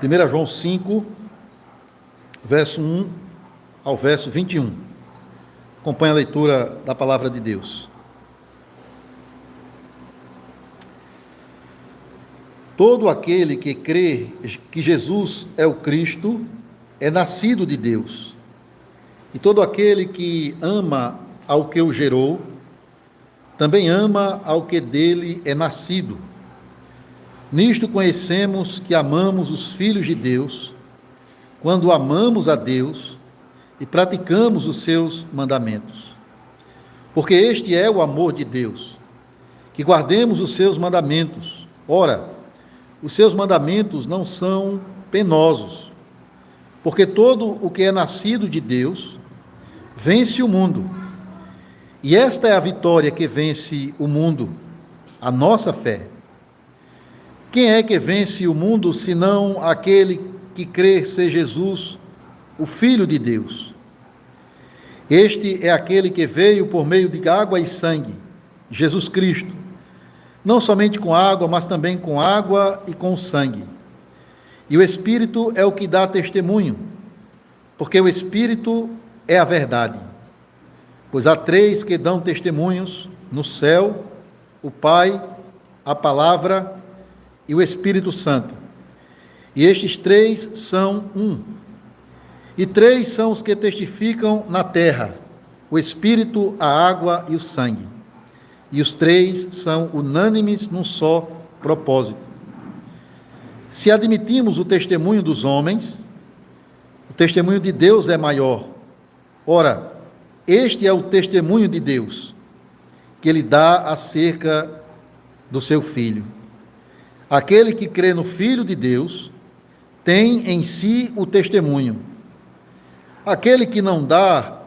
1 João 5, verso 1 ao verso 21. Acompanhe a leitura da palavra de Deus. Todo aquele que crê que Jesus é o Cristo é nascido de Deus. E todo aquele que ama ao que o gerou, também ama ao que dele é nascido. Nisto conhecemos que amamos os filhos de Deus, quando amamos a Deus e praticamos os seus mandamentos. Porque este é o amor de Deus, que guardemos os seus mandamentos. Ora, os seus mandamentos não são penosos, porque todo o que é nascido de Deus vence o mundo. E esta é a vitória que vence o mundo, a nossa fé. Quem é que vence o mundo, senão aquele que crê ser Jesus, o Filho de Deus? Este é aquele que veio por meio de água e sangue, Jesus Cristo, não somente com água, mas também com água e com sangue. E o Espírito é o que dá testemunho, porque o Espírito é a verdade. Pois há três que dão testemunhos no céu: o Pai, a Palavra e o Espírito Santo. E estes três são um. E três são os que testificam na terra: o Espírito, a água e o sangue. E os três são unânimes num só propósito. Se admitimos o testemunho dos homens, o testemunho de Deus é maior. Ora, este é o testemunho de Deus, que Ele dá acerca do seu Filho. Aquele que crê no Filho de Deus tem em si o testemunho. Aquele que não dá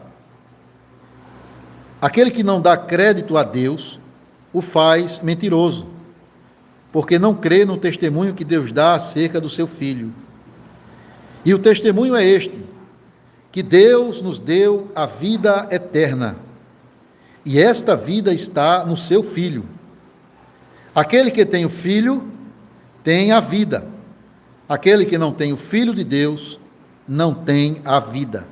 crédito a Deus, o faz mentiroso, porque não crê no testemunho que Deus dá acerca do seu Filho. E o testemunho é este: que Deus nos deu a vida eterna, e esta vida está no seu Filho. Aquele que tem o Filho tem a vida. Aquele que não tem o Filho de Deus não tem a vida.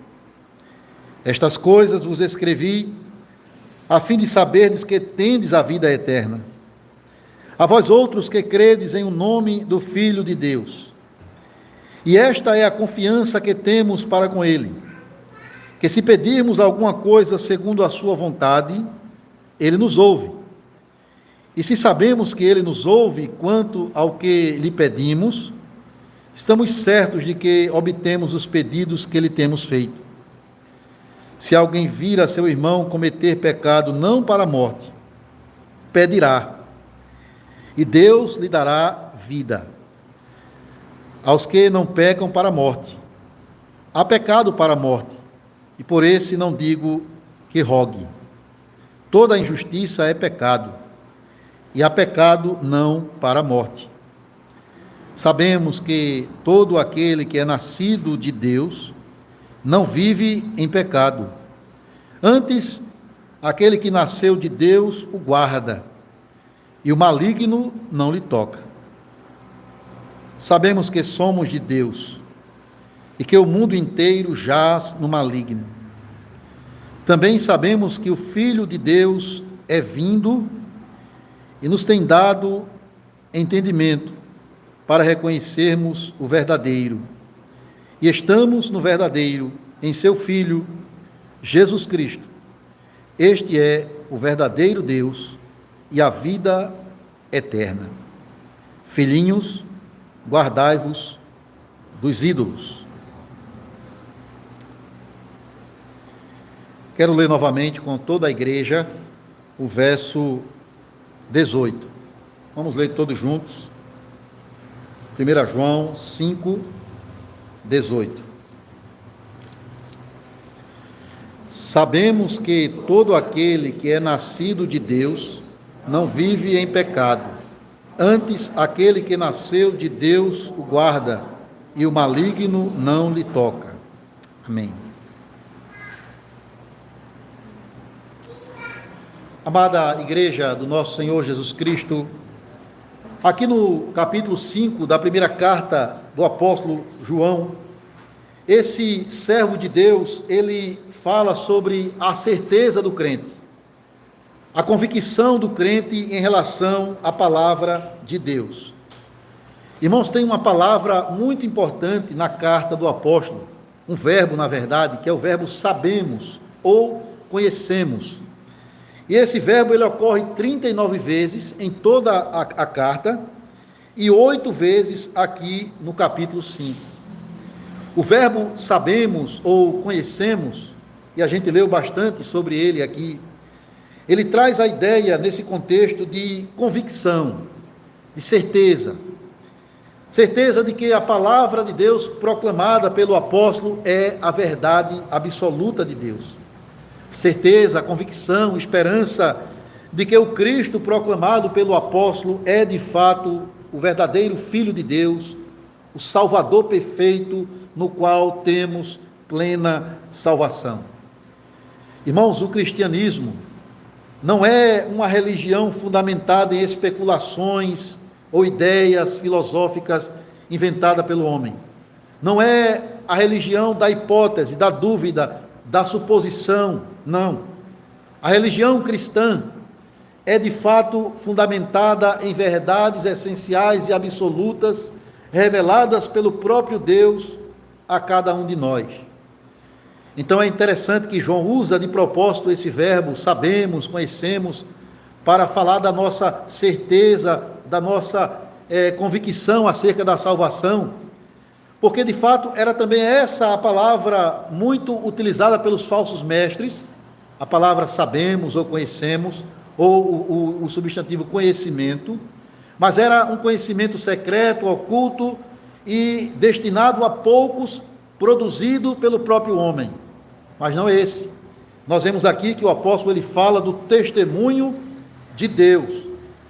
Estas coisas vos escrevi, a fim de saberdes que tendes a vida eterna. A vós outros que credes em o nome do Filho de Deus. E esta é a confiança que temos para com Ele, que se pedirmos alguma coisa segundo a sua vontade, Ele nos ouve. E se sabemos que Ele nos ouve quanto ao que lhe pedimos, estamos certos de que obtemos os pedidos que lhe temos feito. Se alguém vir a seu irmão cometer pecado não para a morte, pedirá, e Deus lhe dará vida. Aos que não pecam para a morte, há pecado para a morte, e por esse não digo que rogue. Toda injustiça é pecado, e há pecado não para a morte. Sabemos que todo aquele que é nascido de Deus não vive em pecado. Antes, aquele que nasceu de Deus o guarda, e o maligno não lhe toca. Sabemos que somos de Deus, e que o mundo inteiro jaz no maligno. Também sabemos que o Filho de Deus é vindo e nos tem dado entendimento para reconhecermos o verdadeiro. E estamos no verdadeiro, em seu Filho, Jesus Cristo. Este é o verdadeiro Deus e a vida eterna. Filhinhos, guardai-vos dos ídolos. Quero ler novamente com toda a igreja o verso 18. Vamos ler todos juntos. 1 João 5, 18. Sabemos que todo aquele que é nascido de Deus não vive em pecado. Antes, aquele que nasceu de Deus o guarda, e o maligno não lhe toca. Amém. Amada Igreja do nosso Senhor Jesus Cristo, Aqui no capítulo 5 da primeira carta do apóstolo João, esse servo de Deus, ele fala sobre a certeza do crente, a convicção do crente em relação à palavra de Deus. Irmãos, tem uma palavra muito importante na carta do apóstolo, um verbo, na verdade, que é o verbo sabemos ou conhecemos. E esse verbo ele ocorre 39 vezes em toda a carta e 8 vezes aqui no capítulo 5. O verbo sabemos ou conhecemos, e a gente leu bastante sobre ele aqui, ele traz a ideia, nesse contexto, de convicção, de certeza. Certeza de que a palavra de Deus proclamada pelo apóstolo é a verdade absoluta de Deus. Certeza, convicção, esperança de que o Cristo proclamado pelo apóstolo é de fato o verdadeiro Filho de Deus, o Salvador perfeito, no qual temos plena salvação. Irmãos, o cristianismo não é uma religião fundamentada em especulações ou ideias filosóficas inventadas pelo homem. Não é a religião da hipótese, da dúvida, da suposição, não. A religião cristã é de fato fundamentada em verdades essenciais e absolutas, reveladas pelo próprio Deus a cada um de nós. Então é interessante que João usa de propósito esse verbo, sabemos, conhecemos, para falar da nossa certeza, da nossa convicção acerca da salvação, porque de fato era também essa a palavra muito utilizada pelos falsos mestres, a palavra sabemos ou conhecemos, ou o substantivo conhecimento, mas era um conhecimento secreto, oculto e destinado a poucos, produzido pelo próprio homem, mas não esse. Nós vemos aqui que o apóstolo ele fala do testemunho de Deus,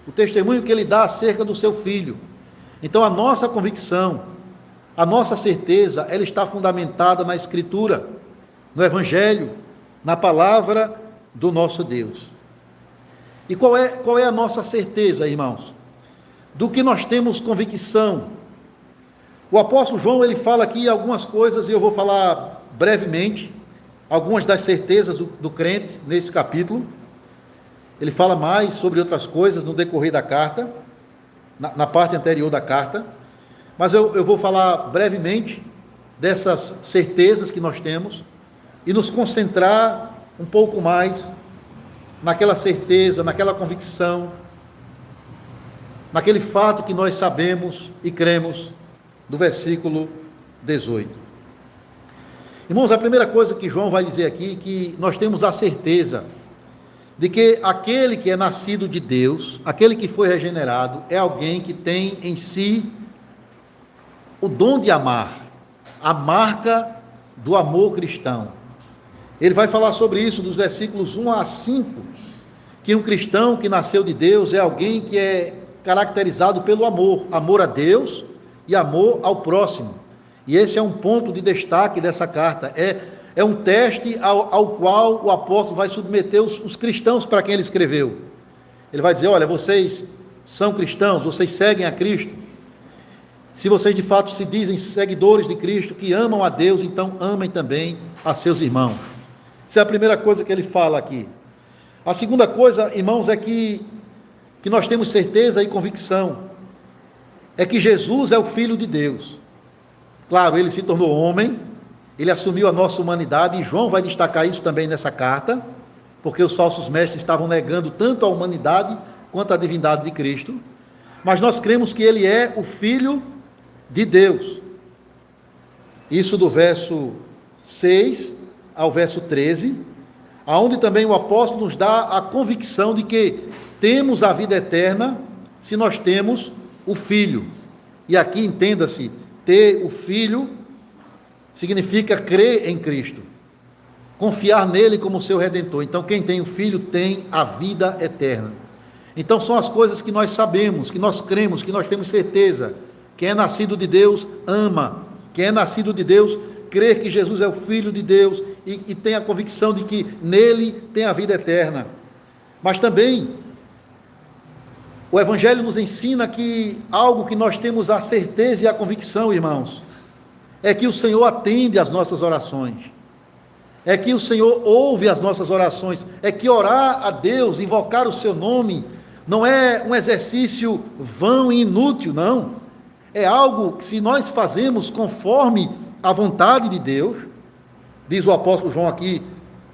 o testemunho que ele dá acerca do seu Filho. Então a nossa convicção, a nossa certeza, ela está fundamentada na Escritura, no Evangelho, na palavra do nosso Deus. E qual é a nossa certeza, irmãos? Do que nós temos convicção. O apóstolo João, ele fala aqui algumas coisas, e eu vou falar brevemente, algumas das certezas do crente nesse capítulo. Ele fala mais sobre outras coisas no decorrer da carta, na parte anterior da carta, mas eu vou falar brevemente dessas certezas que nós temos e nos concentrar um pouco mais naquela certeza, naquela convicção, naquele fato que nós sabemos e cremos, do versículo 18. Irmãos, a primeira coisa que João vai dizer aqui, que nós temos a certeza de que aquele que é nascido de Deus, aquele que foi regenerado, é alguém que tem em si o dom de amar, a marca do amor cristão. Ele vai falar sobre isso dos versículos 1 a 5, que um cristão que nasceu de Deus é alguém que é caracterizado pelo amor, amor a Deus e amor ao próximo. E esse é um ponto de destaque dessa carta, é um teste ao qual o apóstolo vai submeter os cristãos para quem ele escreveu. Ele vai dizer, olha, vocês são cristãos, vocês seguem a Cristo. Se vocês de fato se dizem seguidores de Cristo, que amam a Deus, então amem também a seus irmãos. Essa é a primeira coisa que ele fala aqui. A segunda coisa, irmãos, é que nós temos certeza e convicção, é que Jesus é o Filho de Deus. Claro, ele se tornou homem, ele assumiu a nossa humanidade, e João vai destacar isso também nessa carta, porque os falsos mestres estavam negando tanto a humanidade quanto a divindade de Cristo, mas nós cremos que ele é o Filho de Deus. Isso do verso 6 ao verso 13, aonde também o apóstolo nos dá a convicção de que temos a vida eterna se nós temos o Filho. E aqui entenda-se, ter o Filho significa crer em Cristo, confiar nele como seu Redentor. Então quem tem o Filho tem a vida eterna. Então são as coisas que nós sabemos, que nós cremos, que nós temos certeza. Quem é nascido de Deus ama, quem é nascido de Deus crê que Jesus é o Filho de Deus e tem a convicção de que nele tem a vida eterna. Mas também O Evangelho nos ensina que algo que nós temos a certeza e a convicção, irmãos, é que o Senhor atende às nossas orações, é que o Senhor ouve as nossas orações, é que orar a Deus, invocar o seu nome, não é um exercício vão e inútil, não. É algo que, se nós fazemos conforme a vontade de Deus, diz o apóstolo João aqui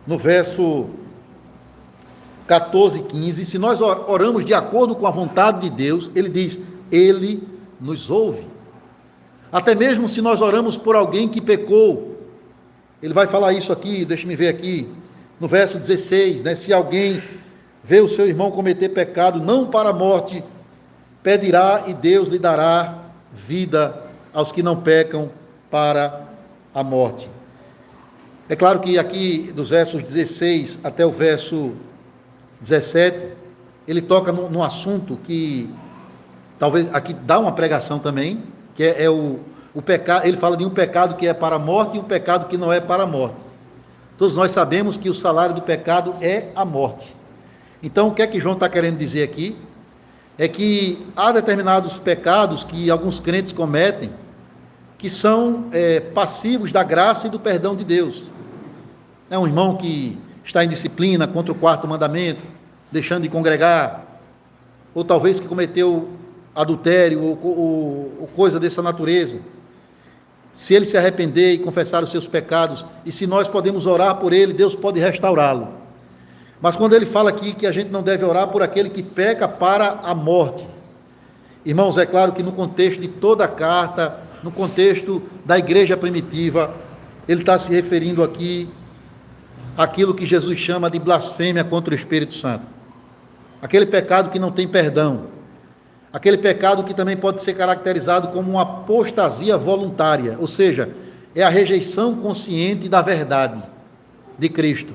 no verso 14, 15, se nós oramos de acordo com a vontade de Deus, ele diz, ele nos ouve. Até mesmo se nós oramos por alguém que pecou, ele vai falar isso aqui, deixa-me ver aqui, no verso 16, né? Se alguém vê o seu irmão cometer pecado, não para a morte, pedirá e Deus lhe dará vida aos que não pecam para a morte. É claro que aqui, dos versos 16 até o verso 17, ele toca num assunto que talvez aqui dá uma pregação também, que é o pecado. Ele fala de um pecado que é para a morte e um pecado que não é para a morte. Todos nós sabemos que o salário do pecado é a morte. Então, o que é que João está querendo dizer aqui? É que há determinados pecados que alguns crentes cometem que são passivos da graça e do perdão de Deus. É um irmão que está em disciplina contra o quarto mandamento, deixando de congregar, ou talvez que cometeu adultério ou coisa dessa natureza. Se ele se arrepender e confessar os seus pecados, e se nós podemos orar por ele, Deus pode restaurá-lo. Mas quando ele fala aqui que a gente não deve orar por aquele que peca para a morte, irmãos, é claro que no contexto de toda a carta, no contexto da igreja primitiva, ele está se referindo aqui àquilo que Jesus chama de blasfêmia contra o Espírito Santo. Aquele pecado que não tem perdão. Aquele pecado que também pode ser caracterizado como uma apostasia voluntária, ou seja, é a rejeição consciente da verdade de Cristo.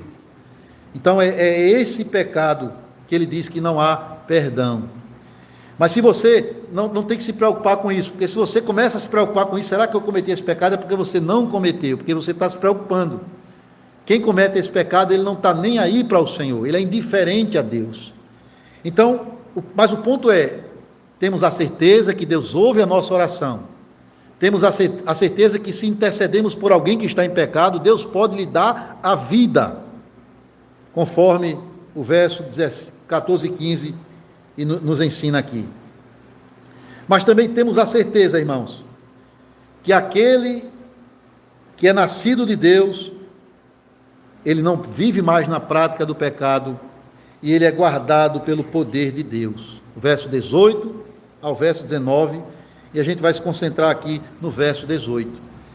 Então é esse pecado que ele diz que não há perdão. Mas se você não tem que se preocupar com isso, porque se você começa a se preocupar com isso, será que eu cometi esse pecado? É porque você não cometeu, porque você está se preocupando. Quem comete esse pecado, ele não está nem aí para o Senhor, ele é indiferente a Deus. Então, mas o ponto é, temos a certeza que Deus ouve a nossa oração, temos a certeza que se intercedemos por alguém que está em pecado, Deus pode lhe dar a vida, conforme o verso 14 e 15 nos ensina aqui. Mas também temos a certeza, irmãos, que aquele que é nascido de Deus, ele não vive mais na prática do pecado e ele é guardado pelo poder de Deus. O verso 18 ao verso 19, e a gente vai se concentrar aqui no verso 18.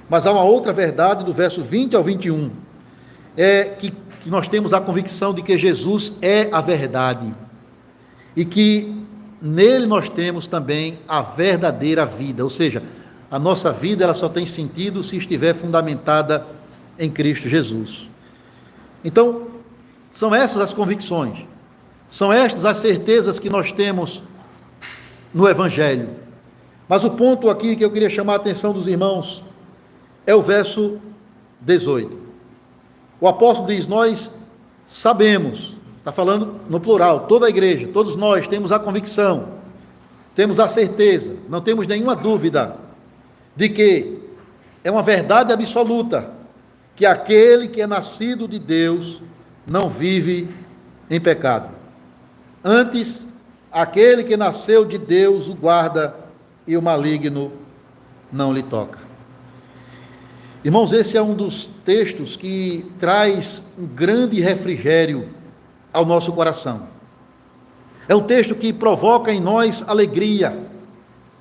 Mas há uma outra verdade do verso 20 ao 21, que nós temos a convicção de que Jesus é a verdade e que nele nós temos também a verdadeira vida, ou seja, a nossa vida ela só tem sentido se estiver fundamentada em Cristo Jesus. Então, são essas as convicções, são estas as certezas que nós temos no Evangelho. Mas o ponto aqui que eu queria chamar a atenção dos irmãos é o verso 18. O apóstolo diz, nós sabemos, está falando no plural, toda a igreja, todos nós temos a convicção, temos a certeza, não temos nenhuma dúvida de que é uma verdade absoluta, que aquele que é nascido de Deus não vive em pecado. Antes, aquele que nasceu de Deus o guarda e o maligno não lhe toca. Irmãos, esse é um dos textos que traz um grande refrigério ao nosso coração. É um texto que provoca em nós alegria,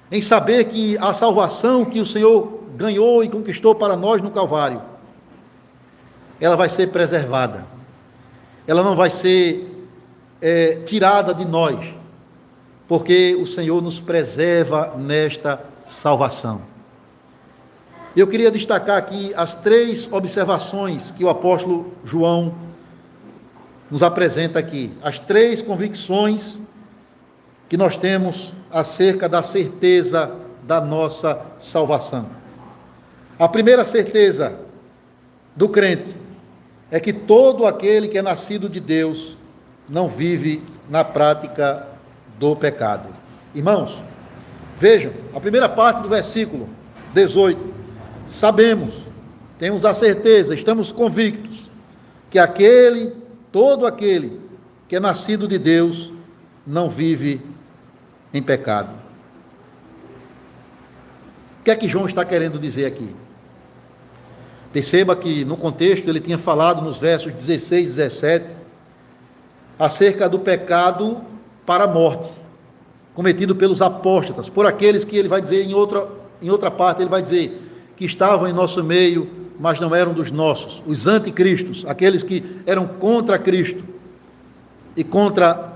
em saber que a salvação que o Senhor ganhou e conquistou para nós no Calvário, ela vai ser preservada, ela não vai ser tirada de nós, porque o Senhor nos preserva nesta salvação. Eu queria destacar aqui as 3 observações que o apóstolo João nos apresenta aqui, as 3 convicções que nós temos acerca da certeza da nossa salvação. A primeira certeza do crente é que todo aquele que é nascido de Deus não vive na prática do pecado. Irmãos, vejam, a primeira parte do versículo 18. Sabemos, temos a certeza, estamos convictos que todo aquele que é nascido de Deus não vive em pecado. O que é que João está querendo dizer aqui? Perceba que no contexto ele tinha falado nos versos 16 e 17 acerca do pecado para a morte, cometido pelos apóstatas, por aqueles que ele vai dizer em outra parte, ele vai dizer que estavam em nosso meio, mas não eram dos nossos, os anticristos, aqueles que eram contra Cristo e contra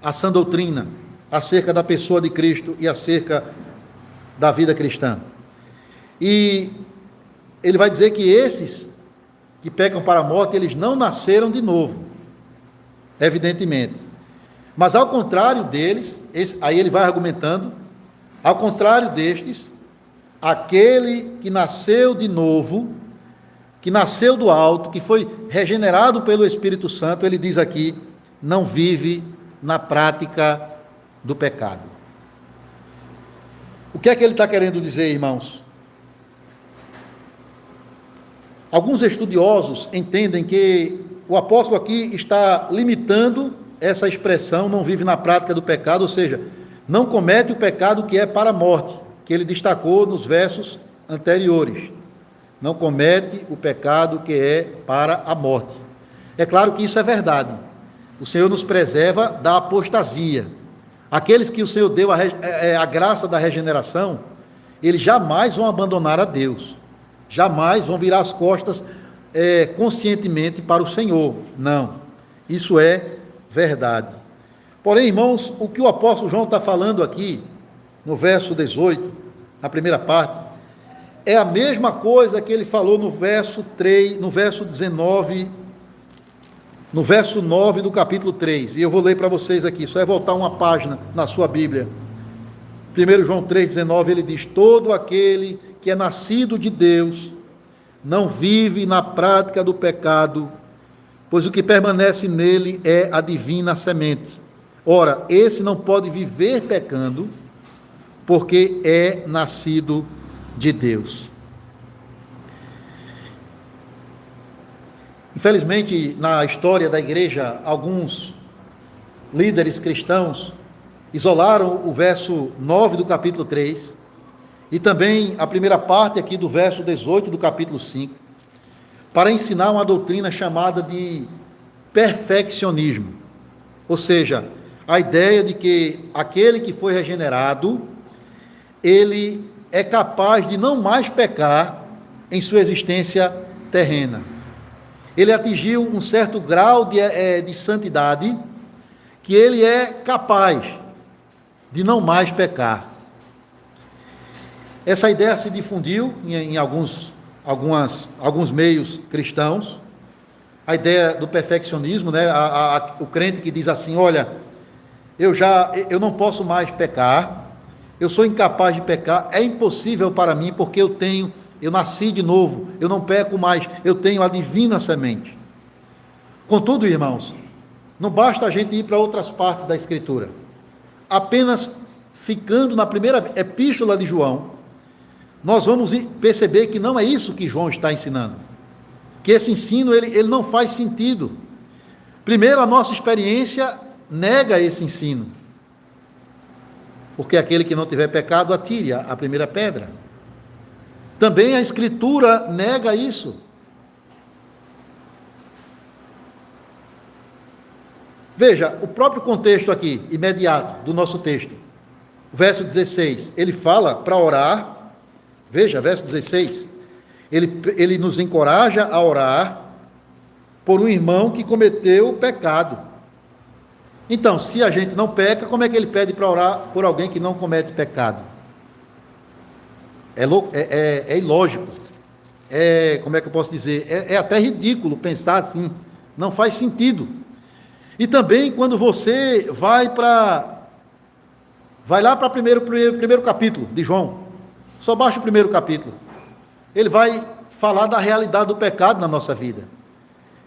a sã doutrina acerca da pessoa de Cristo e acerca da vida cristã. E ele vai dizer que esses que pecam para a morte, eles não nasceram de novo, evidentemente. Mas ao contrário deles, aí ele vai argumentando, ao contrário destes, aquele que nasceu de novo, que nasceu do alto, que foi regenerado pelo Espírito Santo, ele diz aqui, não vive na prática do pecado. O que é que ele está querendo dizer, irmãos? Alguns estudiosos entendem que o apóstolo aqui está limitando essa expressão, não vive na prática do pecado, ou seja, não comete o pecado que é para a morte, que ele destacou nos versos anteriores. Não comete o pecado que é para a morte. É claro que isso é verdade. O Senhor nos preserva da apostasia. Aqueles que o Senhor deu a graça da regeneração, eles jamais vão abandonar a Deus. Jamais vão virar as costas conscientemente para o Senhor. Não. Isso é verdade. Porém, irmãos, o que o apóstolo João está falando aqui, no verso 18, na primeira parte, é a mesma coisa que ele falou no verso 3, no verso 19, no verso 9 do capítulo 3. E eu vou ler para vocês aqui, só é voltar uma página na sua Bíblia. 1 João 3,19, ele diz, todo aquele que é nascido de Deus não vive na prática do pecado, pois o que permanece nele é a divina semente. Ora, esse não pode viver pecando, porque é nascido de Deus. Infelizmente, na história da igreja, alguns líderes cristãos isolaram o verso 9 do capítulo 3 e também a primeira parte aqui do verso 18 do capítulo 5, para ensinar uma doutrina chamada de perfeccionismo. Ou seja, a ideia de que aquele que foi regenerado, ele é capaz de não mais pecar em sua existência terrena. Ele atingiu um certo grau de santidade, que ele é capaz de não mais pecar. Essa ideia se difundiu em alguns meios cristãos, a ideia do perfeccionismo, né? O crente que diz assim, olha, eu não posso mais pecar, eu sou incapaz de pecar, é impossível para mim, porque eu nasci de novo, eu não peco mais, eu tenho a divina semente. Contudo, irmãos, não basta a gente ir para outras partes da Escritura. Apenas ficando na primeira epístola de João, nós vamos perceber que não é isso que João está ensinando. Que esse ensino, ele não faz sentido. Primeiro, a nossa experiência nega esse ensino. Porque aquele que não tiver pecado, atire a primeira pedra. Também a Escritura nega isso. Veja, o próprio contexto aqui, imediato, do nosso texto. Verso 16, ele fala para orar. Veja, verso 16. Ele nos encoraja a orar por um irmão que cometeu pecado. Então, se a gente não peca, como é que ele pede para orar por alguém que não comete pecado? É ilógico. Como é que eu posso dizer? É até ridículo pensar assim. Não faz sentido. E também quando você vai lá para o primeiro capítulo de João. Só baixa o primeiro capítulo. Ele vai falar da realidade do pecado na nossa vida.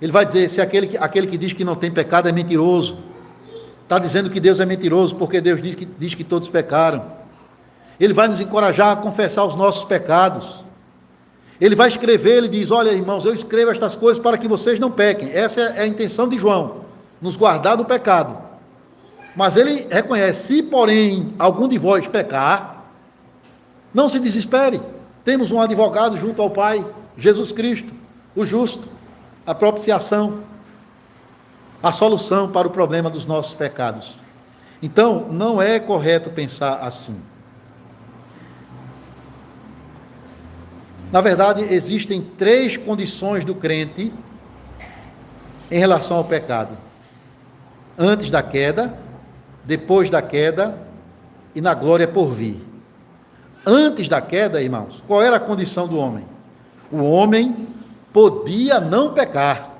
Ele vai dizer, se aquele que diz que não tem pecado é mentiroso. Está dizendo que Deus é mentiroso, porque Deus diz que todos pecaram. Ele vai nos encorajar a confessar os nossos pecados. Ele vai escrever, ele diz: olha, irmãos, eu escrevo estas coisas para que vocês não pequem. Essa é a intenção de João, nos guardar do pecado. Mas ele reconhece: se porém algum de vós pecar, não se desespere. Temos um advogado junto ao Pai, Jesus Cristo, o justo, a propiciação, a solução para o problema dos nossos pecados. Então, não é correto pensar assim. Na verdade, existem 3 condições do crente em relação ao pecado: antes da queda, depois da queda e na glória por vir. Antes da queda, irmãos, qual era a condição do homem? O homem podia não pecar.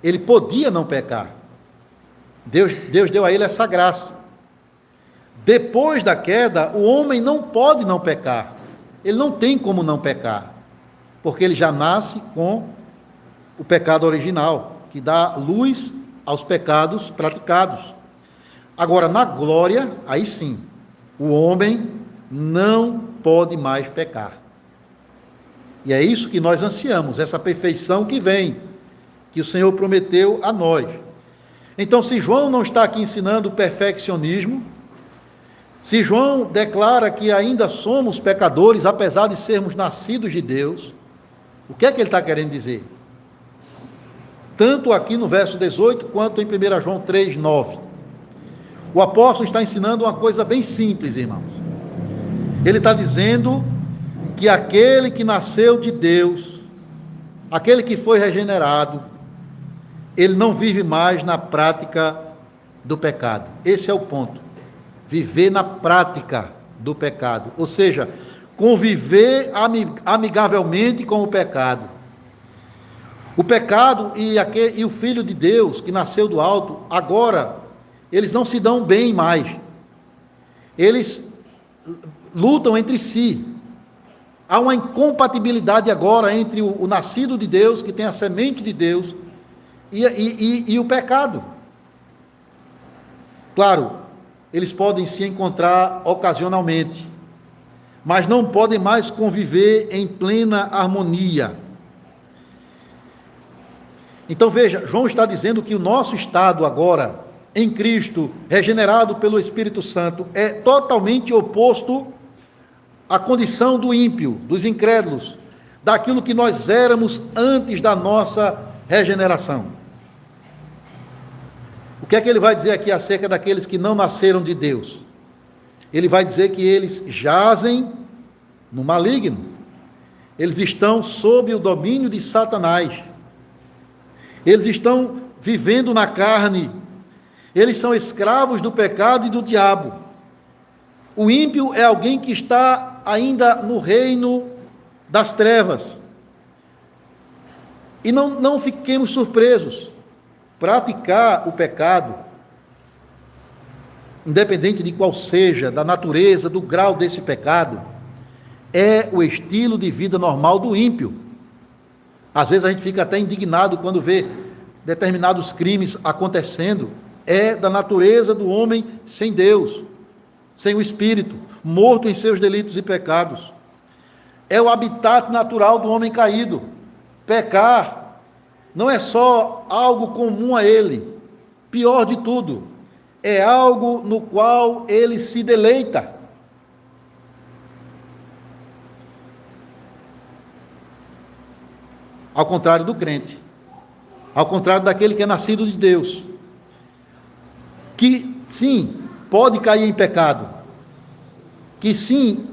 Ele podia não pecar. Deus deu a ele essa graça. Depois da queda, o homem não pode não pecar. Ele não tem como não pecar, porque ele já nasce com o pecado original, que dá luz aos pecados praticados. Agora, na glória, aí sim, o homem não pode mais pecar. E é isso que nós ansiamos, essa perfeição que vem, que o Senhor prometeu a nós. Então, se João não está aqui ensinando o perfeccionismo, se João declara que ainda somos pecadores, apesar de sermos nascidos de Deus, o que é que ele está querendo dizer? Tanto aqui no verso 18, quanto em 1 João 3, 9. O apóstolo está ensinando uma coisa bem simples, irmãos. Ele está dizendo que aquele que nasceu de Deus, aquele que foi regenerado, ele não vive mais na prática do pecado. Esse é o ponto. Viver na prática do pecado, ou seja, conviver amigavelmente com o pecado. O pecado e o Filho de Deus, que nasceu do alto, agora, eles não se dão bem mais. Eles lutam entre si. Há uma incompatibilidade agora entre o nascido de Deus, que tem a semente de Deus, e o pecado. Claro, eles podem se encontrar ocasionalmente, mas não podem mais conviver em plena harmonia. Então veja, João está dizendo que o nosso estado agora, em Cristo, regenerado pelo Espírito Santo, é totalmente oposto à condição do ímpio, dos incrédulos, daquilo que nós éramos antes da nossa regeneração. O que é que ele vai dizer aqui acerca daqueles que não nasceram de Deus? Ele vai dizer que eles jazem no maligno. Eles estão sob o domínio de Satanás. Eles estão vivendo na carne. Eles são escravos do pecado e do diabo. O ímpio é alguém que está ainda no reino das trevas. E não fiquemos surpresos. Praticar o pecado, independente de qual seja, da natureza, do grau desse pecado, é o estilo de vida normal do ímpio. Às vezes a gente fica até indignado quando vê determinados crimes acontecendo. É da natureza do homem sem Deus, sem o Espírito, morto em seus delitos e pecados. É o habitat natural do homem caído. Pecar não é só algo comum a ele, pior de tudo, é algo no qual ele se deleita. Ao contrário do crente, ao contrário daquele que é nascido de Deus, que sim, pode cair em pecado, que sim,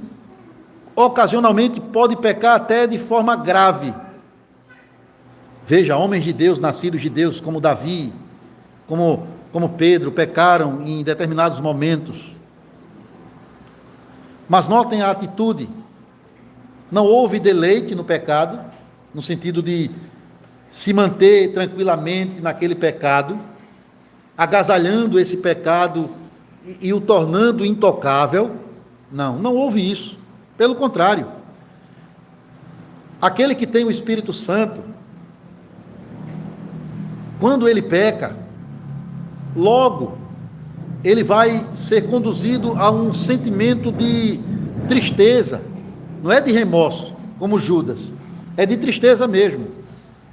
ocasionalmente pode pecar até de forma grave. Veja, homens de Deus, nascidos de Deus, como Davi, como Pedro, pecaram em determinados momentos. Mas notem a atitude. Não houve deleite no pecado, no sentido de se manter tranquilamente naquele pecado, agasalhando esse pecado e o tornando intocável. Não houve isso. Pelo contrário. Aquele que tem o Espírito Santo, quando ele peca, logo ele vai ser conduzido a um sentimento de tristeza, não é de remorso, como Judas, é de tristeza mesmo,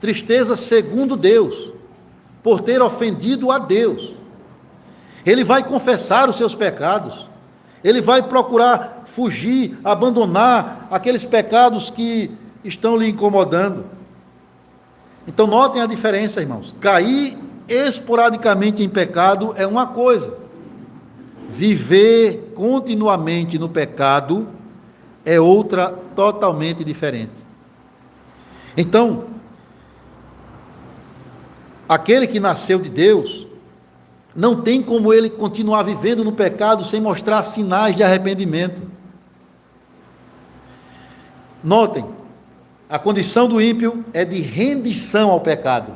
tristeza segundo Deus, por ter ofendido a Deus. Ele vai confessar os seus pecados, ele vai procurar fugir, abandonar aqueles pecados que estão lhe incomodando. Então notem a diferença, irmãos. Cair esporadicamente em pecado é uma coisa, viver continuamente no pecado é outra totalmente diferente. Então, aquele que nasceu de Deus, não tem como ele continuar vivendo no pecado sem mostrar sinais de arrependimento. Notem, a condição do ímpio é de rendição ao pecado.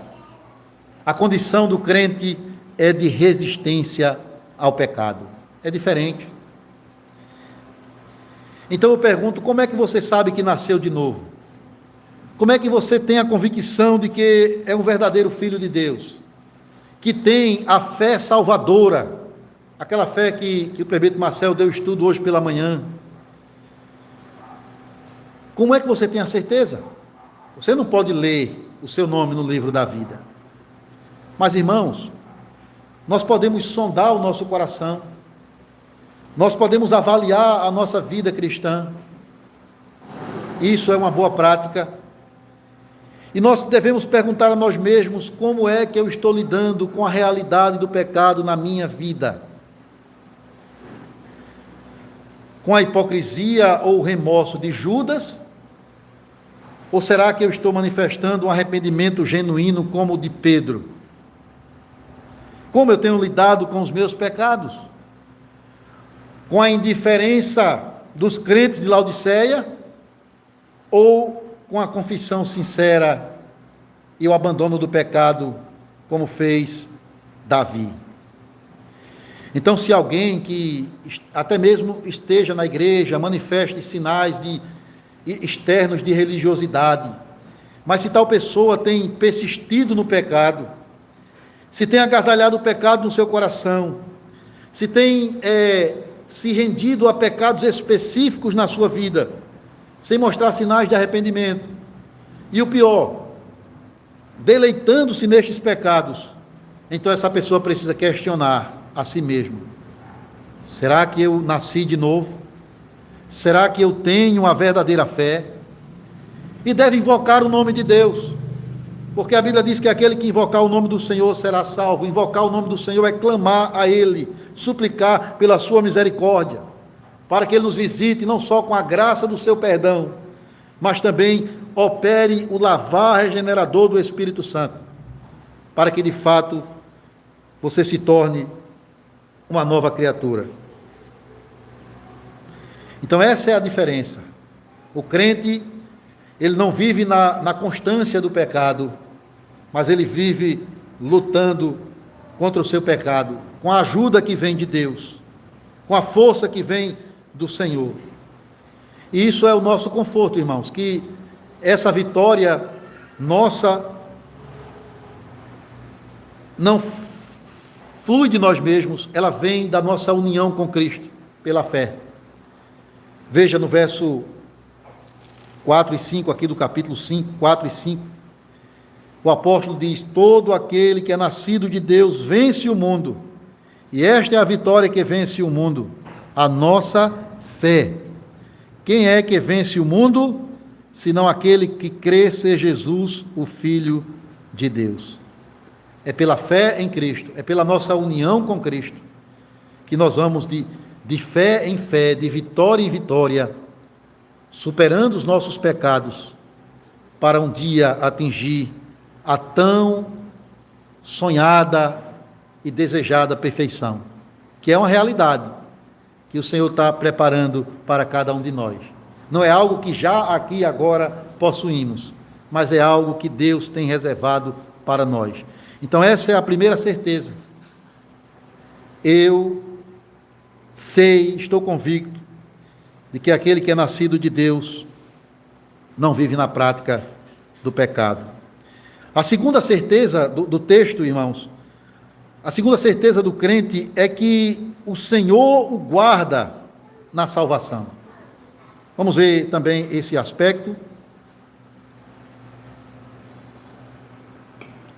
A condição do crente é de resistência ao pecado. É diferente. Então eu pergunto, como é que você sabe que nasceu de novo? Como é que você tem a convicção de que é um verdadeiro filho de Deus? Que tem a fé salvadora, aquela fé que o prefeito Marcelo deu estudo hoje pela manhã. Como é que você tem a certeza? Você não pode ler o seu nome no livro da vida. Mas, irmãos, nós podemos sondar o nosso coração, nós podemos avaliar a nossa vida cristã. Isso é uma boa prática. E nós devemos perguntar a nós mesmos como é que eu estou lidando com a realidade do pecado na minha vida. Com a hipocrisia ou o remorso de Judas? Ou será que eu estou manifestando um arrependimento genuíno como o de Pedro? Como eu tenho lidado com os meus pecados? Com a indiferença dos crentes de Laodiceia? Ou com a confissão sincera e o abandono do pecado, como fez Davi? Então, se alguém que até mesmo esteja na igreja, manifeste sinais externos de religiosidade, mas se tal pessoa tem persistido no pecado, se tem agasalhado o pecado no seu coração, se tem se rendido a pecados específicos na sua vida, sem mostrar sinais de arrependimento, e o pior, deleitando-se nestes pecados, então essa pessoa precisa questionar a si mesmo: será que eu nasci de novo? Será que eu tenho a verdadeira fé? E deve invocar o nome de Deus, porque a Bíblia diz que aquele que invocar o nome do Senhor será salvo. Invocar o nome do Senhor é clamar a Ele, suplicar pela sua misericórdia, para que Ele nos visite, não só com a graça do seu perdão, mas também opere o lavar regenerador do Espírito Santo, para que de fato você se torne uma nova criatura. Então essa é a diferença. O crente, ele não vive na constância do pecado, mas ele vive lutando contra o seu pecado, com a ajuda que vem de Deus, com a força que vem do Senhor. E isso é o nosso conforto, irmãos, que essa vitória nossa não flui de nós mesmos, ela vem da nossa união com Cristo, pela fé. Veja no verso 4 e 5 aqui do capítulo 5, 4 e 5, o apóstolo diz: todo aquele que é nascido de Deus vence o mundo, e esta é a vitória que vence o mundo, a nossa fé. Quem é que vence o mundo, senão aquele que crê ser Jesus, o Filho de Deus? É pela fé em Cristo, é pela nossa união com Cristo, que nós vamos de fé em fé, de vitória em vitória, superando os nossos pecados, para um dia atingir a tão sonhada e desejada perfeição, que é uma realidade que o Senhor está preparando para cada um de nós. Não é algo que já aqui e agora possuímos, mas é algo que Deus tem reservado para nós. Então essa é a primeira certeza. Eu sei, estou convicto de que aquele que é nascido de Deus não vive na prática do pecado. A segunda certeza do texto, irmãos, A segunda certeza do crente é que o Senhor o guarda na salvação. Vamos ver também esse aspecto.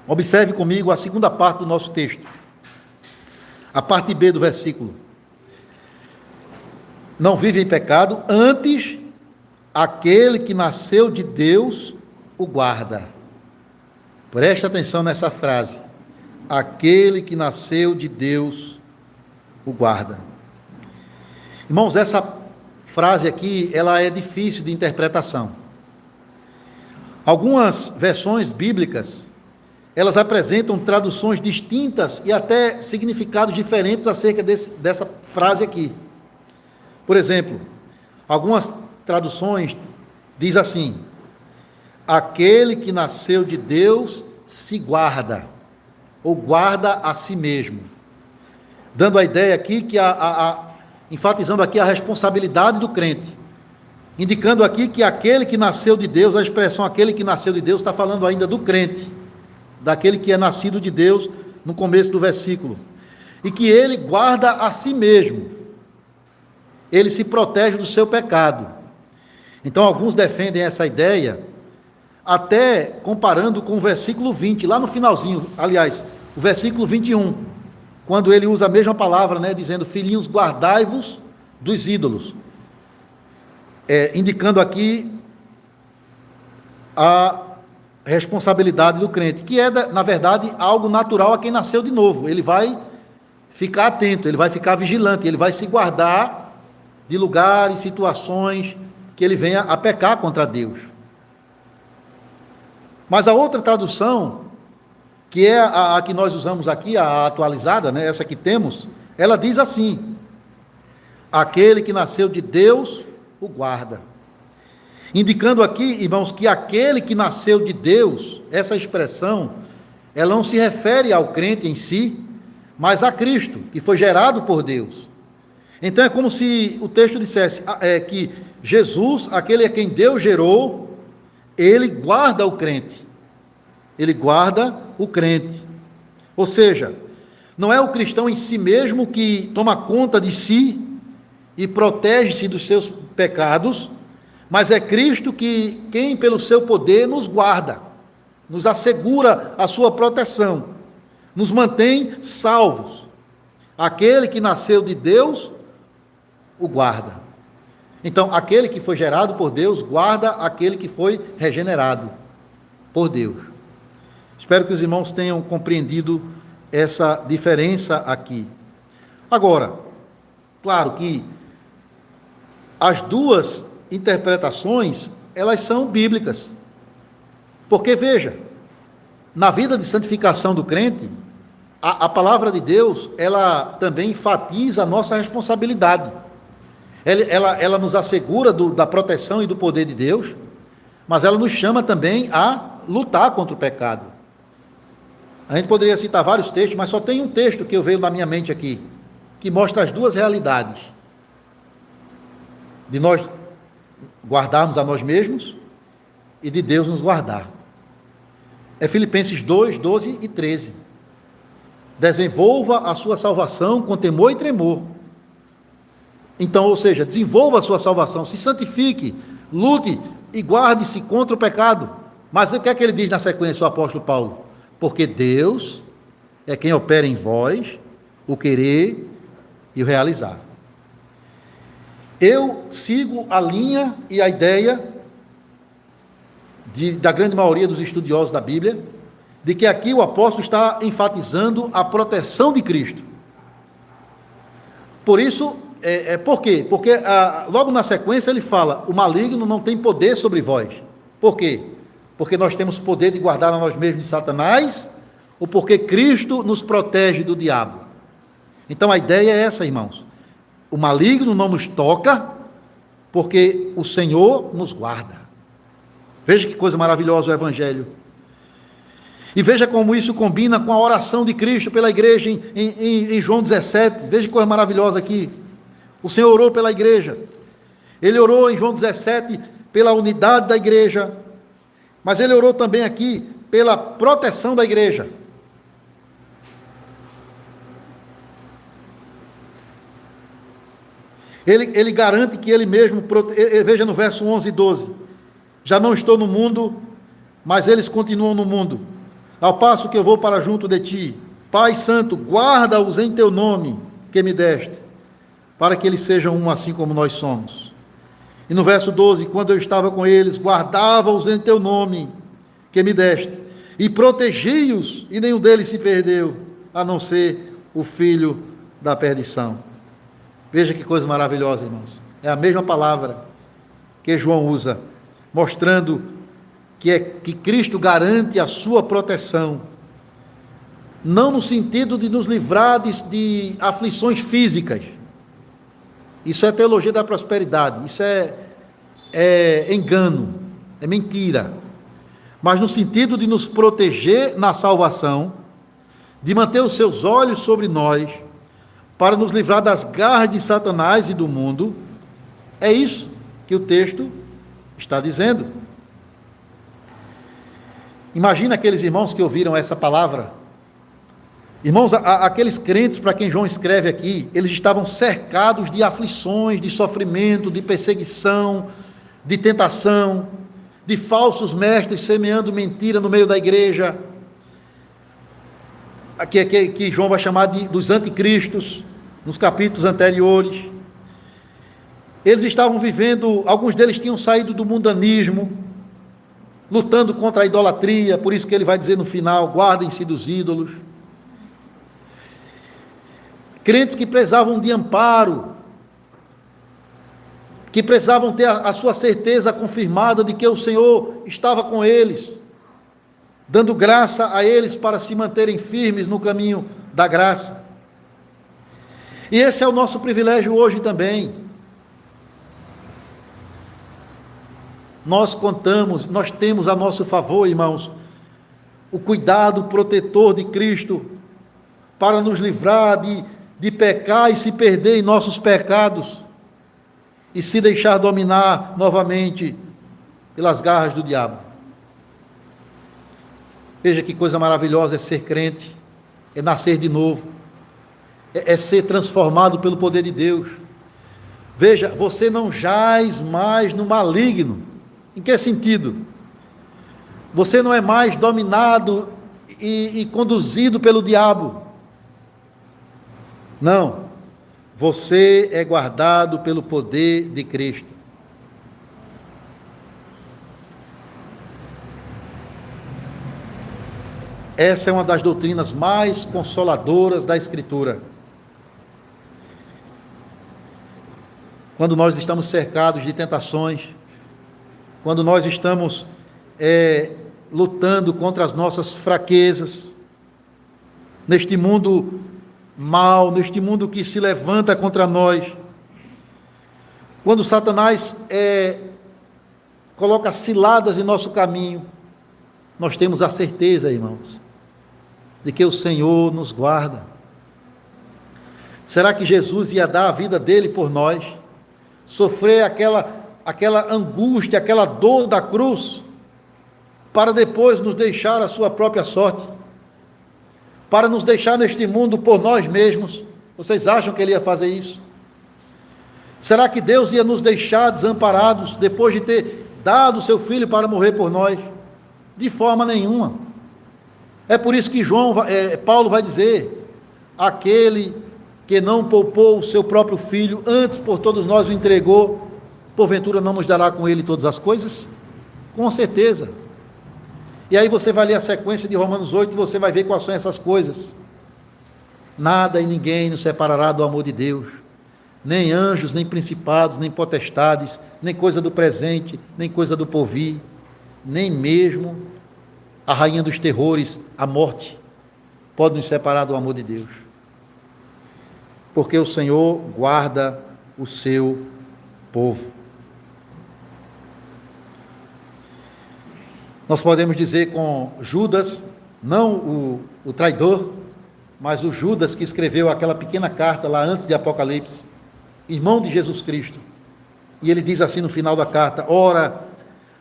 Observe comigo a segunda parte do nosso texto. A parte B do versículo. Não vive em pecado, antes aquele que nasceu de Deus o guarda. Preste atenção nessa frase. Aquele que nasceu de Deus o guarda. Irmãos, essa frase aqui, ela é difícil de interpretação. Algumas versões bíblicas, elas apresentam traduções distintas e até significados diferentes acerca dessa frase aqui. Por exemplo, algumas traduções diz assim: aquele que nasceu de Deus se guarda, ou guarda a si mesmo, dando a ideia aqui que enfatizando aqui a responsabilidade do crente, indicando aqui que aquele que nasceu de Deus, a expressão aquele que nasceu de Deus está falando ainda do crente, daquele que é nascido de Deus no começo do versículo, e que ele guarda a si mesmo, ele se protege do seu pecado. Então alguns defendem essa ideia, até comparando com o versículo 20, lá no finalzinho, aliás, o versículo 21, quando ele usa a mesma palavra, né, dizendo: filhinhos, guardai-vos dos ídolos, indicando aqui a responsabilidade do crente, que é, na verdade, algo natural a quem nasceu de novo. Ele vai ficar atento, ele vai ficar vigilante, ele vai se guardar de lugares, situações que ele venha a pecar contra Deus. Mas a outra tradução, que é a que nós usamos aqui, a atualizada, né, essa que temos, ela diz assim: aquele que nasceu de Deus o guarda. Indicando aqui, irmãos, que aquele que nasceu de Deus, essa expressão, ela não se refere ao crente em si, mas a Cristo, que foi gerado por Deus. Então é como se o texto dissesse que Jesus, aquele a quem Deus gerou, ele guarda o crente. Ele guarda o crente. Ou seja, não é o cristão em si mesmo que toma conta de si e protege-se dos seus pecados, mas é Cristo quem pelo seu poder nos guarda, nos assegura a sua proteção, nos mantém salvos. Aquele que nasceu de Deus o guarda. Então, aquele que foi gerado por Deus guarda aquele que foi regenerado por Deus. Espero que os irmãos tenham compreendido essa diferença aqui. Agora, claro que as duas interpretações, elas são bíblicas. Porque, veja, na vida de santificação do crente, a palavra de Deus, ela também enfatiza a nossa responsabilidade. Ela nos assegura da proteção e do poder de Deus, mas ela nos chama também a lutar contra o pecado. A gente poderia citar vários textos, mas só tem um texto que eu vejo na minha mente aqui, que mostra as duas realidades. De nós guardarmos a nós mesmos e de Deus nos guardar. É Filipenses 2, 12 e 13. Desenvolva a sua salvação com temor e tremor. Então, ou seja, desenvolva a sua salvação, se santifique, lute e guarde-se contra o pecado. Mas o que é que ele diz na sequência, o apóstolo Paulo? Porque Deus é quem opera em vós o querer e o realizar. Eu sigo a linha e a ideia da grande maioria dos estudiosos da Bíblia, de que aqui o apóstolo está enfatizando a proteção de Cristo. Por isso, por quê? Porque logo na sequência ele fala: o maligno não tem poder sobre vós. Por quê? Porque nós temos poder de guardar a nós mesmos de Satanás, ou porque Cristo nos protege do diabo. Então a ideia é essa, irmãos. O maligno não nos toca, porque o Senhor nos guarda. Veja que coisa maravilhosa o Evangelho. E veja como isso combina com a oração de Cristo pela igreja em João 17. Veja que coisa maravilhosa aqui. O Senhor orou pela igreja. Ele orou em João 17 pela unidade da igreja, mas ele orou também aqui pela proteção da igreja. Ele garante que ele mesmo, veja no verso 11 e 12, já não estou no mundo, mas eles continuam no mundo, ao passo que eu vou para junto de ti. Pai Santo, guarda-os em teu nome que me deste, para que eles sejam um assim como nós somos. E no verso 12, quando eu estava com eles, guardava-os em teu nome que me deste, e protegi-os, e nenhum deles se perdeu, a não ser o filho da perdição. Veja que coisa maravilhosa, irmãos. É a mesma palavra que João usa, mostrando que Cristo garante a sua proteção, não no sentido de nos livrar de aflições físicas. Isso é teologia da prosperidade, isso é engano, é mentira. Mas no sentido de nos proteger na salvação, de manter os seus olhos sobre nós, para nos livrar das garras de Satanás e do mundo. É isso que o texto está dizendo. Imagina aqueles irmãos que ouviram essa palavra. Irmãos, aqueles crentes para quem João escreve aqui, eles estavam cercados de aflições, de sofrimento, de perseguição, de tentação, de falsos mestres semeando mentira no meio da igreja, que João vai chamar dos anticristos, nos capítulos anteriores. Eles estavam vivendo, alguns deles tinham saído do mundanismo, lutando contra a idolatria, por isso que ele vai dizer no final, guardem-se dos ídolos. Crentes que precisavam de amparo, que precisavam ter a sua certeza confirmada de que o Senhor estava com eles, dando graça a eles para se manterem firmes no caminho da graça. E esse é o nosso privilégio hoje também. Nós temos a nosso favor, irmãos, o cuidado protetor de Cristo para nos livrar de pecar e se perder em nossos pecados e se deixar dominar novamente pelas garras do diabo. Veja que coisa maravilhosa é ser crente, é nascer de novo, é ser transformado pelo poder de Deus. Veja, você não jaz mais no maligno. Em que sentido? Você não é mais dominado e conduzido pelo diabo. Não, você é guardado pelo poder de Cristo. Essa é uma das doutrinas mais consoladoras da Escritura. Quando nós estamos cercados de tentações, quando nós estamos lutando contra as nossas fraquezas, neste mundo mal, neste mundo que se levanta contra nós, quando Satanás coloca ciladas em nosso caminho, nós temos a certeza, irmãos, de que o Senhor nos guarda. Será que Jesus ia dar a vida dele por nós, sofrer aquela angústia, aquela dor da cruz, para depois nos deixar a sua própria sorte, para nos deixar neste mundo por nós mesmos? Vocês acham que ele ia fazer isso? Será que Deus ia nos deixar desamparados depois de ter dado o seu filho para morrer por nós? De forma nenhuma. É por isso que Paulo vai dizer: aquele que não poupou o seu próprio filho, antes por todos nós o entregou, porventura não nos dará com ele todas as coisas? Com certeza. E aí você vai ler a sequência de Romanos 8, e você vai ver quais são essas coisas. Nada e ninguém nos separará do amor de Deus, nem anjos, nem principados, nem potestades, nem coisa do presente, nem coisa do porvir, nem mesmo a rainha dos terrores, a morte, pode nos separar do amor de Deus. Porque o Senhor guarda o seu povo. Nós podemos dizer com Judas, não o traidor, mas o Judas que escreveu aquela pequena carta lá antes de Apocalipse, irmão de Jesus Cristo. E ele diz assim no final da carta: ora,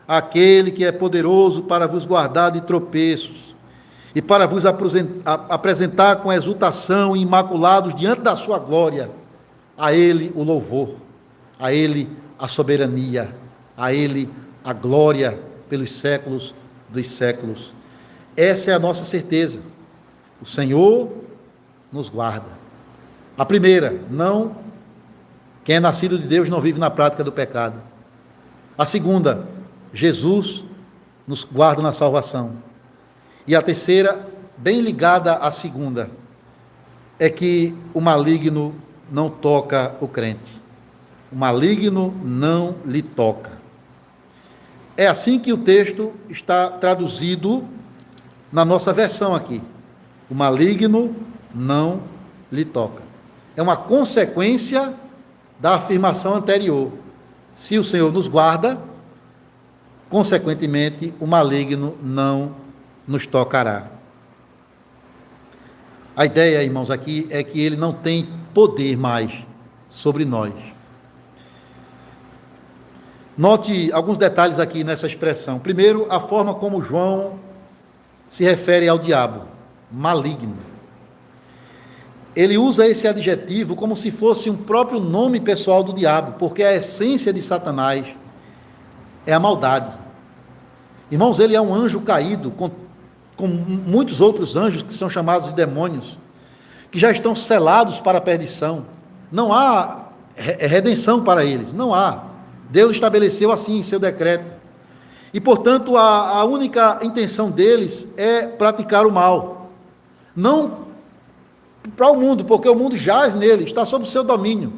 aquele que é poderoso para vos guardar de tropeços e para vos apresentar com exultação imaculados diante da sua glória, a ele o louvor. a Ele a soberania, a Ele a glória pelos séculos dos séculos. Essa é a nossa certeza. O Senhor nos guarda. A primeira, não, quem é nascido de Deus não vive na prática do pecado. A segunda, Jesus nos guarda na salvação. E a terceira, bem ligada à segunda, é que o maligno não toca o crente. O maligno não lhe toca. É assim que o texto está traduzido na nossa versão aqui. O maligno não lhe toca. É uma consequência da afirmação anterior. Se o Senhor nos guarda, consequentemente, o maligno não nos tocará. A ideia, irmãos, aqui é que ele não tem poder mais sobre nós. Note alguns detalhes aqui nessa expressão. Primeiro, a forma como João se refere ao diabo, maligno. Ele usa esse adjetivo como se fosse um próprio nome pessoal do diabo, porque a essência de Satanás é a maldade. Irmãos, ele é um anjo caído, com muitos outros anjos que são chamados de demônios, que já estão selados para a perdição. Não há redenção para eles, não há. Deus estabeleceu assim em seu decreto. E, portanto, a única intenção deles é praticar o mal. Não para o mundo, porque o mundo jaz nele, está sob o seu domínio.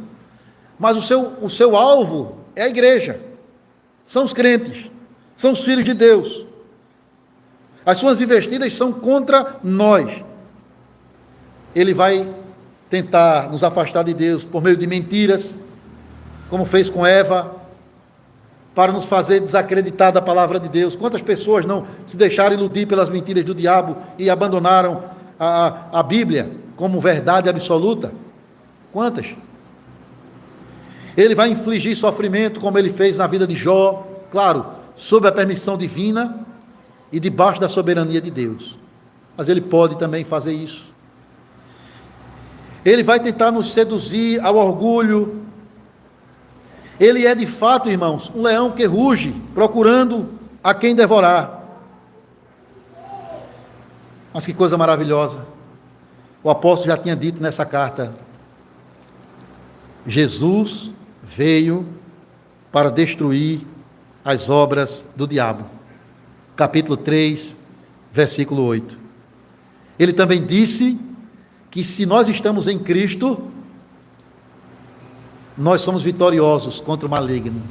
Mas o seu alvo é a igreja. São os crentes, são os filhos de Deus. As suas investidas são contra nós. Ele vai tentar nos afastar de Deus por meio de mentiras, como fez com Eva, para nos fazer desacreditar da palavra de Deus. Quantas pessoas não se deixaram iludir pelas mentiras do diabo e abandonaram a Bíblia como verdade absoluta? Quantas? Ele vai infligir sofrimento, como ele fez na vida de Jó, claro, sob a permissão divina e debaixo da soberania de Deus. Mas ele pode também fazer isso. Ele vai tentar nos seduzir ao orgulho. Ele é de fato, irmãos, um leão que ruge, procurando a quem devorar. Mas que coisa maravilhosa. O apóstolo já tinha dito nessa carta: Jesus veio para destruir as obras do diabo. Capítulo 3, versículo 8. Ele também disse que se nós estamos em Cristo, nós somos vitoriosos contra o maligno.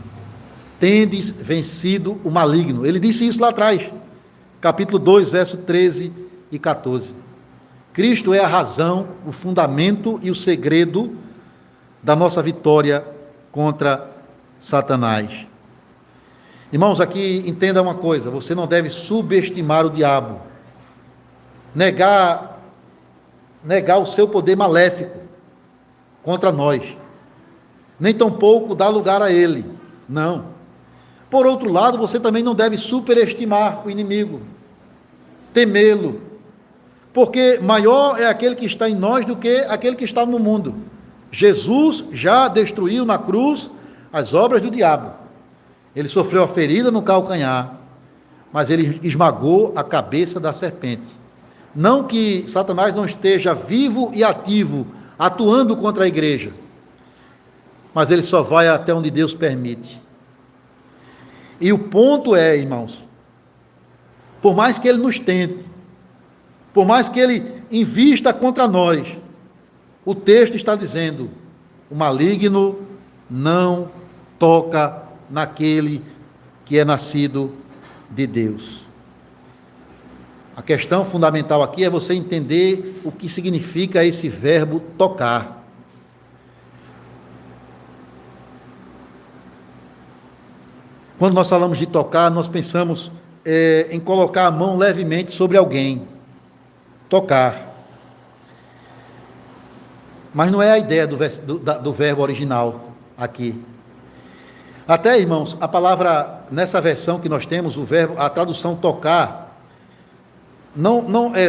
Tendes vencido o maligno. Ele disse isso lá atrás. Capítulo 2, verso 13 e 14. Cristo é a razão, o fundamento e o segredo da nossa vitória contra Satanás. Irmãos, aqui entenda uma coisa: você não deve subestimar o diabo, negar o seu poder maléfico contra nós, nem tampouco dar lugar a ele, não. Por outro lado, você também não deve superestimar o inimigo, temê-lo, porque maior é aquele que está em nós do que aquele que está no mundo. Jesus já destruiu na cruz as obras do diabo. Ele sofreu a ferida no calcanhar, mas ele esmagou a cabeça da serpente. Não que Satanás não esteja vivo e ativo, atuando contra a igreja, mas ele só vai até onde Deus permite. E o ponto é, irmãos, por mais que ele nos tente, por mais que ele invista contra nós, o texto está dizendo: o maligno não toca naquele que é nascido de Deus. A questão fundamental aqui é você entender o que significa esse verbo tocar. Quando nós falamos de tocar, nós pensamos em colocar a mão levemente sobre alguém. Tocar. Mas não é a ideia do verbo original aqui. Até, irmãos, a palavra, nessa versão que nós temos, o verbo, a tradução tocar,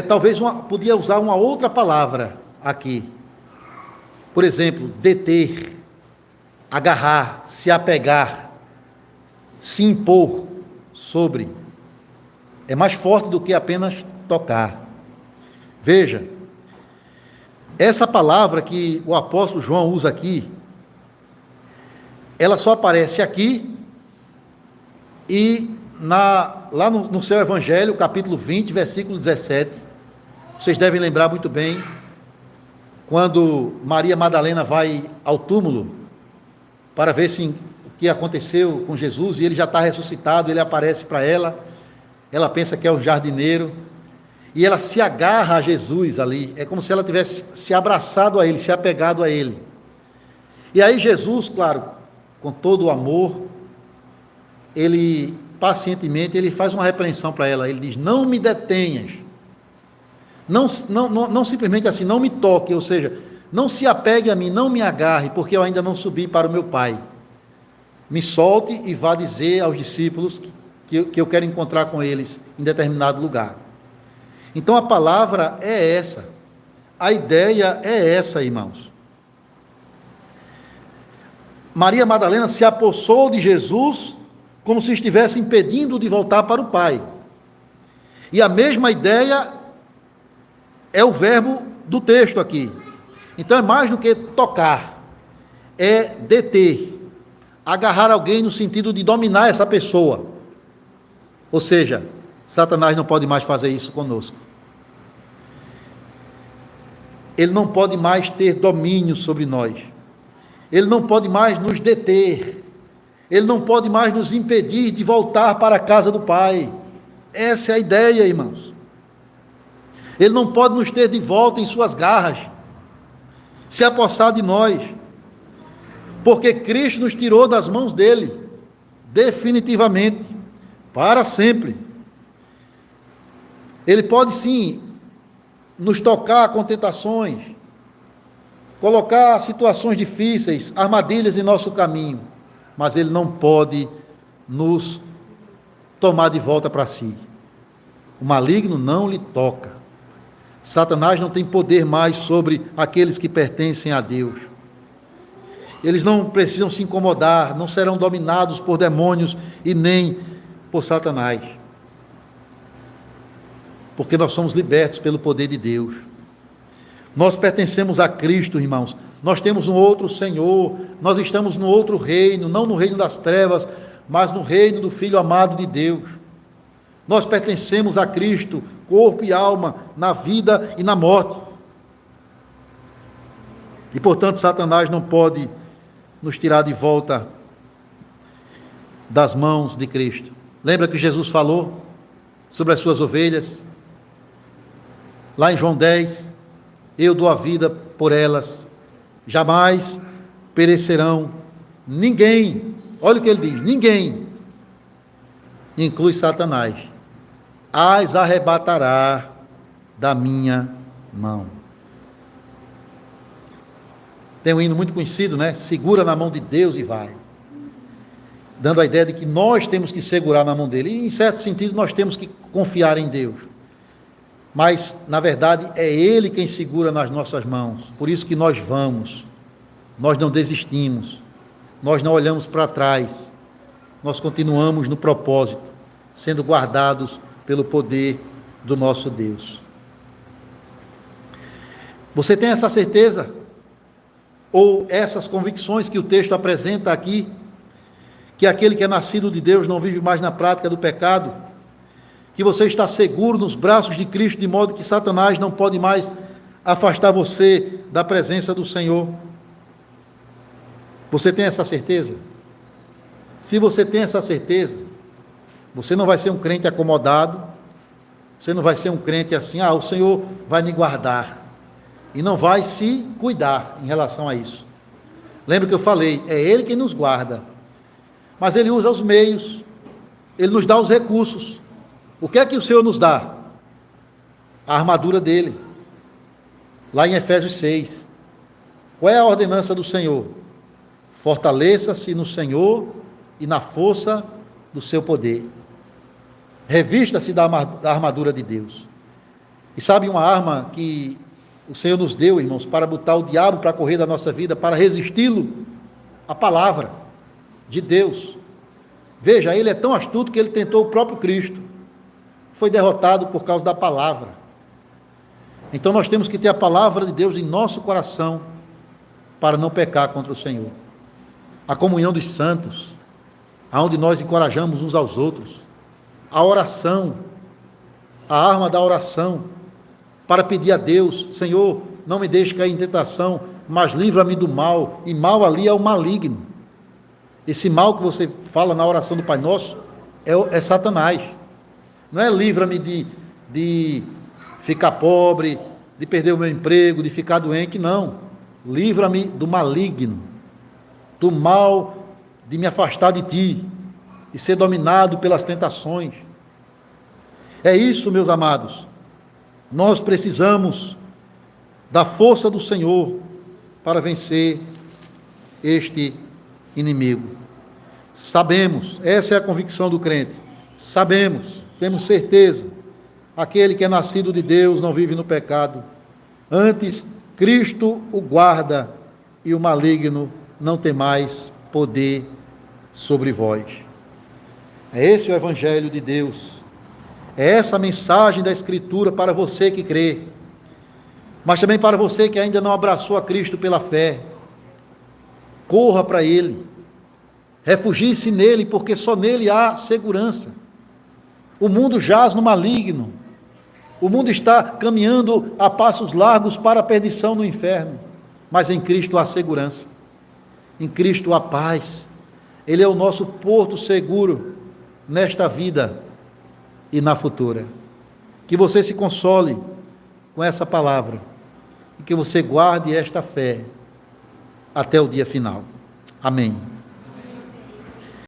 talvez podia usar uma outra palavra aqui. Por exemplo, deter, agarrar, se apegar, se impor sobre. É mais forte do que apenas tocar. Veja, essa palavra que o apóstolo João usa aqui, ela só aparece aqui e lá no seu Evangelho, capítulo 20, versículo 17. Vocês devem lembrar muito bem, quando Maria Madalena vai ao túmulo para ver o que aconteceu com Jesus, e ele já está ressuscitado, ele aparece para ela pensa que é o jardineiro, e ela se agarra a Jesus ali, é como se ela tivesse se abraçado a ele, se apegado a ele. E aí Jesus, claro, com todo o amor, ele pacientemente, ele faz uma repreensão para ela, ele diz: não me detenhas, não simplesmente assim, não me toque, ou seja, não se apegue a mim, não me agarre, porque eu ainda não subi para o meu Pai. Me solte e vá dizer aos discípulos que eu quero encontrar com eles em determinado lugar. Então a palavra é essa, a ideia é essa, irmãos. Maria Madalena se apossou de Jesus como se estivesse impedindo de voltar para o Pai. E a mesma ideia é o verbo do texto aqui. Então é mais do que tocar, é deter, agarrar alguém no sentido de dominar essa pessoa. Ou seja, Satanás não pode mais fazer isso conosco. Ele não pode mais ter domínio sobre nós. Ele não pode mais nos deter. Ele não pode mais nos impedir de voltar para a casa do Pai. Essa é a ideia, irmãos. Ele não pode nos ter de volta em suas garras, se apossar de nós, porque Cristo nos tirou das mãos dele, definitivamente, para sempre. Ele pode sim nos tocar com tentações, colocar situações difíceis, armadilhas em nosso caminho, mas ele não pode nos tomar de volta para si. O maligno não lhe toca. Satanás não tem poder mais sobre aqueles que pertencem a Deus. Eles não precisam se incomodar, não serão dominados por demônios e nem por Satanás. Porque nós somos libertos pelo poder de Deus. Nós pertencemos a Cristo, irmãos. Nós temos um outro Senhor, nós estamos no outro reino, não no reino das trevas, mas no reino do Filho amado de Deus. Nós pertencemos a Cristo, corpo e alma, na vida e na morte. E, portanto, Satanás não pode nos tirar de volta das mãos de Cristo. Lembra que Jesus falou sobre as suas ovelhas? Lá em João 10, eu dou a vida por elas, jamais perecerão. Ninguém, olha o que ele diz, ninguém, inclui Satanás, as arrebatará da minha mão. Tem um hino muito conhecido, né? Segura na mão de Deus e vai. Dando a ideia de que nós temos que segurar na mão dele. E, em certo sentido, nós temos que confiar em Deus. Mas, na verdade, é Ele quem segura nas nossas mãos. Por isso que nós vamos. Nós não desistimos. Nós não olhamos para trás. Nós continuamos no propósito, sendo guardados pelo poder do nosso Deus. Você tem essa certeza? Ou essas convicções que o texto apresenta aqui, que aquele que é nascido de Deus não vive mais na prática do pecado, que você está seguro nos braços de Cristo, de modo que Satanás não pode mais afastar você da presença do Senhor? Você tem essa certeza? Se você tem essa certeza, você não vai ser um crente acomodado, você não vai ser um crente assim, o Senhor vai me guardar, e não vai se cuidar em relação a isso. Lembra que eu falei, é Ele quem nos guarda, mas Ele usa os meios, Ele nos dá os recursos. O que é que o Senhor nos dá? A armadura dele, lá em Efésios 6, qual é a ordenança do Senhor? Fortaleça-se no Senhor e na força do seu poder. Revista-se da armadura de Deus. E sabe uma arma que o Senhor nos deu, irmãos, para botar o diabo para correr da nossa vida, para resisti-lo? a palavra de Deus. Veja, ele é tão astuto que ele tentou o próprio Cristo. Foi derrotado por causa da palavra. Então nós temos que ter a palavra de Deus em nosso coração para não pecar contra o Senhor. A comunhão dos santos, aonde nós encorajamos uns aos outros. A oração, a arma da oração, para pedir a Deus: Senhor, não me deixe cair em tentação, mas livra-me do mal. E mal ali é o maligno. Esse mal que você fala na oração do Pai Nosso é Satanás. Não é livra-me de ficar pobre, de perder o meu emprego, de ficar doente, não. Livra-me do maligno, do mal de me afastar de Ti, e ser dominado pelas tentações. É isso, meus amados. Nós precisamos da força do Senhor para vencer este inimigo. Sabemos, essa é a convicção do crente, sabemos, temos certeza, aquele que é nascido de Deus não vive no pecado, antes Cristo o guarda e o maligno não tem mais poder sobre vós. É esse o Evangelho de Deus, é essa a mensagem da Escritura para você que crê, mas também para você que ainda não abraçou a Cristo pela fé. Corra para Ele, refugie-se nele, porque só nele há segurança. O mundo jaz no maligno, o mundo está caminhando a passos largos para a perdição no inferno, mas em Cristo há segurança, em Cristo há paz. Ele é o nosso porto seguro nesta vida e na futura. Que você se console com essa palavra e que você guarde esta fé até o dia final. Amém.